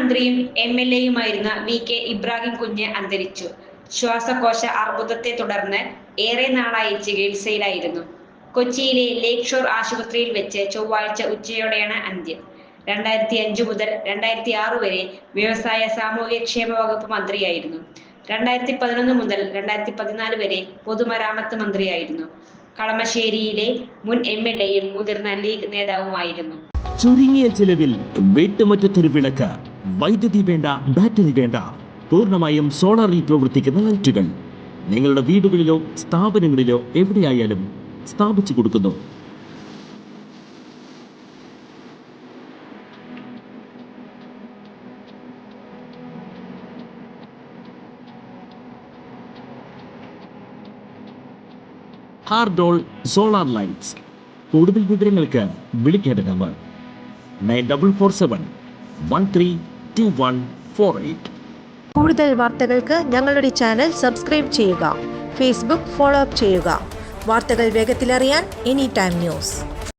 മന്ത്രിയും MLA-യുമായിരുന്ന VK ഇബ്രാഹിം കുഞ്ഞ് അന്തരിച്ചു. ശ്വാസകോശ അർബുദത്തെ തുടർന്ന് ഏറെ നാളായി ചികിത്സയിലായിരുന്നു. കൊച്ചിയിലെ ലേക്ക് ഷോർ ആശുപത്രിയിൽ വെച്ച് ചൊവ്വാഴ്ച ഉച്ചയോടെയാണ് അന്ത്യം. 2005 മുതൽ 2006 വരെ വ്യവസായ സാമൂഹ്യക്ഷേമ വകുപ്പ് മന്ത്രിയായിരുന്നു. 2011 മുതൽ 2014 വരെ പൊതുമരാമത്ത് മന്ത്രിയായിരുന്നു. കളമശ്ശേരിയിലെ മുൻ MLA-യും മുതിർന്ന ലീഗ് നേതാവുമായിരുന്നു. ചുരുങ്ങിയ ചിലവിൽ വീട്ടുമുറ്റത്തൊരു വിളക്ക്, വൈദ്യുതി വേണ്ട, ബാറ്ററി വേണ്ട, പൂർണ്ണമായും സോളാറിൽ പ്രവർത്തിക്കുന്ന ലൈറ്റുകൾ നിങ്ങളുടെ വീടുകളിലോ സ്ഥാപനങ്ങളിലോ എവിടെയായാലും സ്ഥാപിച്ചു കൊടുക്കുന്നു. ഹാർഡോൾ സോളാർ ലൈറ്റ്സ്. കൂടുതൽ വിവരങ്ങൾക്ക് വിളിക്കേണ്ട നമ്പർ 9447132148. കൂടുതൽ വാർത്തകൾക്ക് ഞങ്ങളുടെ ചാനൽ സബ്സ്ക്രൈബ് ചെയ്യുക. ഫേസ്ബുക്ക് ഫോളോ അപ്പ് ചെയ്യുക. വാർത്തകൾ വേഗത്തിലറിയാൻ എനി ടൈം ന്യൂസ്.